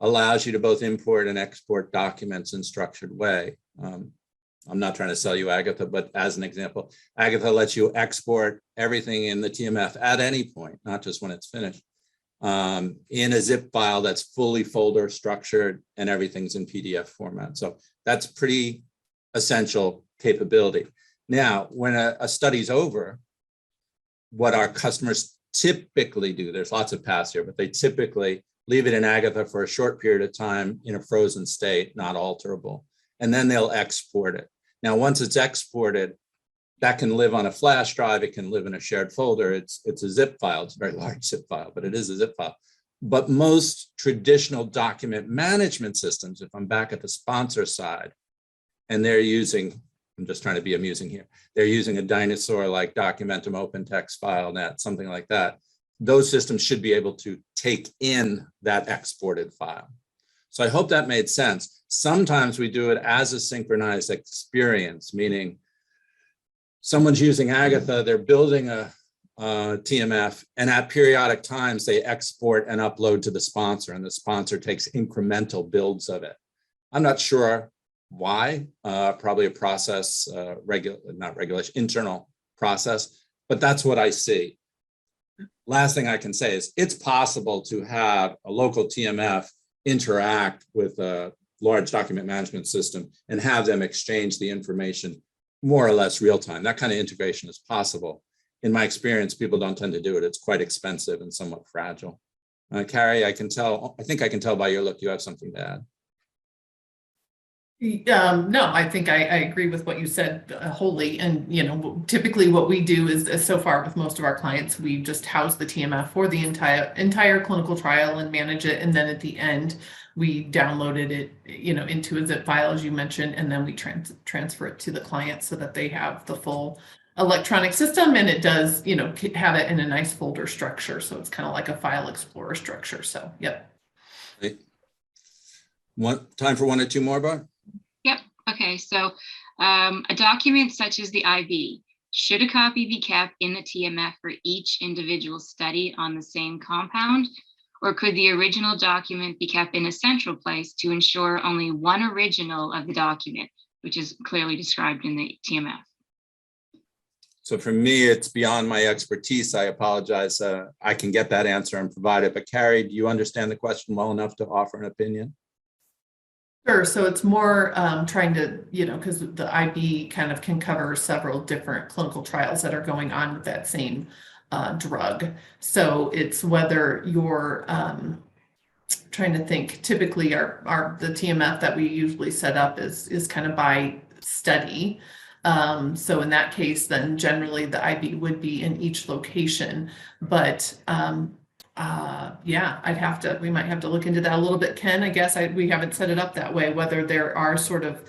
[SPEAKER 2] allows you to both import and export documents in structured way. I'm not trying to sell you Agatha, but as an example, Agatha lets you export everything in the TMF at any point, not just when it's finished, in a zip file that's fully folder structured and everything's in PDF format. So that's pretty essential capability. Now, when a study's over, what our customers typically do, there's lots of paths here, but they typically leave it in Agatha for a short period of time in a frozen state, not alterable, and then they'll export it. Now, once it's exported, that can live on a flash drive, it can live in a shared folder, it's a zip file, it's a very large zip file, but it is a zip file. But most traditional document management systems, if I'm back at the sponsor side, and they're using, I'm just trying to be amusing here, they're using a dinosaur like Documentum OpenText FileNet, something like that. Those systems should be able to take in that exported file. So I hope that made sense. Sometimes we do it as a synchronized experience, meaning someone's using Agatha, they're building a TMF, and at periodic times they export and upload to the sponsor, and the sponsor takes incremental builds of it. I'm not sure why, probably a process, not regulation, internal process, but that's what I see. Last thing I can say is it's possible to have a local TMF interact with a large document management system and have them exchange the information more or less real time. That kind of integration is possible. In my experience, people don't tend to do it. It's quite expensive and somewhat fragile. Kari, I think I can tell by your look, you have something to add.
[SPEAKER 3] No, I think I agree with what you said wholly. And, typically what we do is so far with most of our clients, we just house the TMF for the entire clinical trial and manage it. And then at the end, we downloaded it, into a zip file, as you mentioned, and then we transfer it to the client so that they have the full electronic system, and it does, have it in a nice folder structure. So it's kind of like a file explorer structure. So, yep.
[SPEAKER 2] Great. Time for one or two more, Barb?
[SPEAKER 1] Yep. Okay. So a document such as the IV, should a copy be kept in the TMF for each individual study on the same compound? Or could the original document be kept in a central place to ensure only one original of the document, which is clearly described in the TMF?
[SPEAKER 2] So for me, it's beyond my expertise. I apologize. I can get that answer and provide it. But Kari, do you understand the question well enough to offer an opinion?
[SPEAKER 3] Sure. So it's more trying to, because the IB kind of can cover several different clinical trials that are going on with that same drug. So it's whether you're trying to think, typically the TMF that we usually set up is kind of by study. So in that case, then generally the IB would be in each location, but yeah, we might have to look into that a little bit, Ken. I guess we haven't set it up that way, whether there are sort of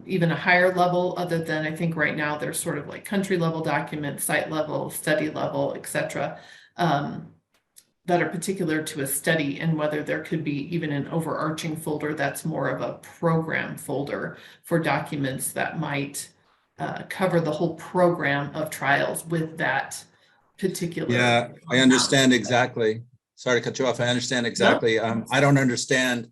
[SPEAKER 3] even a higher level other than I think right now there's sort of like country level documents, site level, study level, etc. That are particular to a study, and whether there could be even an overarching folder that's more of a program folder for documents that might cover the whole program of trials with that particular.
[SPEAKER 2] Yeah, I understand exactly. Sorry to cut you off. I understand exactly. No. I don't understand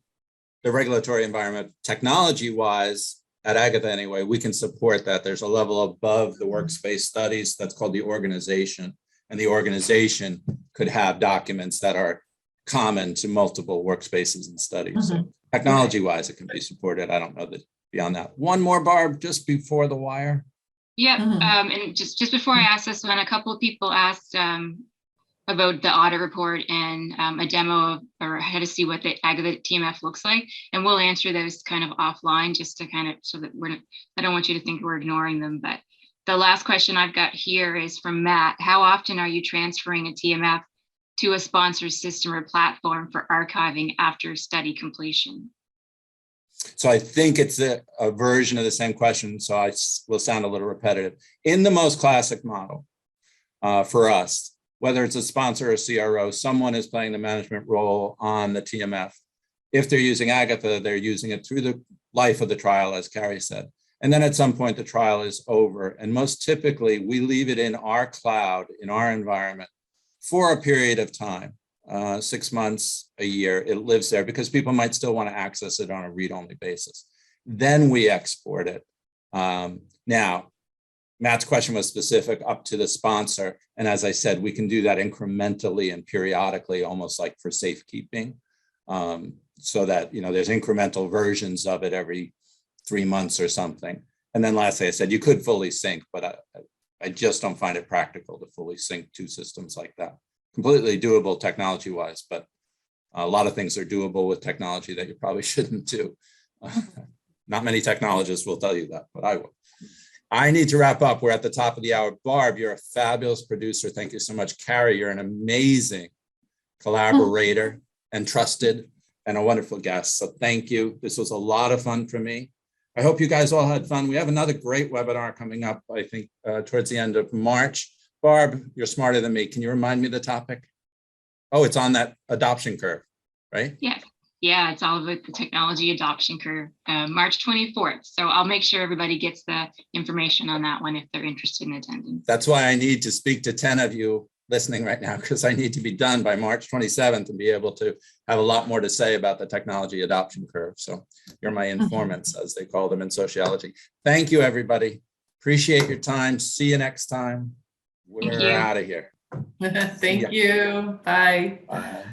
[SPEAKER 2] the regulatory environment technology wise at Agatha anyway. We can support that. There's a level above the workspace studies that's called the organization. And the organization could have documents that are common to multiple workspaces and studies. Mm-hmm. So technology wise, it can be supported. I don't know that beyond that. One more, Barb, just before the wire.
[SPEAKER 1] Yeah, and just before I ask this one, a couple of people asked about the audit report and a demo or how to see what the Agatha TMF looks like, and we'll answer those kind of offline just to kind of so that I don't want you to think we're ignoring them. But the last question I've got here is from Matt. How often are you transferring a TMF to a sponsor's system or platform for archiving after study completion?
[SPEAKER 2] So I think it's a version of the same question, so I will sound a little repetitive. In the most classic model for us, whether it's a sponsor or a CRO, someone is playing the management role on the TMF. If they're using Agatha, they're using it through the life of the trial, as Kari said. And then at some point, the trial is over. And most typically, we leave it in our cloud, in our environment, for a period of time. 6 months, a year, it lives there because people might still want to access it on a read-only basis. Then we export it. Now, Matt's question was specific up to the sponsor. And as I said, we can do that incrementally and periodically, almost like for safekeeping, so that, there's incremental versions of it every 3 months or something. And then lastly, I said, you could fully sync, but I just don't find it practical to fully sync two systems like that. Completely doable technology-wise, but a lot of things are doable with technology that you probably shouldn't do. Not many technologists will tell you that, but I will. I need to wrap up. We're at the top of the hour. Barb, you're a fabulous producer. Thank you so much. Kari, you're an amazing collaborator and trusted and a wonderful guest. So thank you. This was a lot of fun for me. I hope you guys all had fun. We have another great webinar coming up, I think, towards the end of March. Barb, you're smarter than me. Can you remind me of the topic? Oh, it's on that adoption curve, right?
[SPEAKER 1] Yeah, it's all about the technology adoption curve, March 24th. So I'll make sure everybody gets the information on that one if they're interested in attending.
[SPEAKER 2] That's why I need to speak to 10 of you listening right now because I need to be done by March 27th and be able to have a lot more to say about the technology adoption curve. So you're my informants, as they call them in sociology. Thank you, everybody. Appreciate your time. See you next time. We're out of here.
[SPEAKER 3] Thank you. Bye.
[SPEAKER 2] Bye.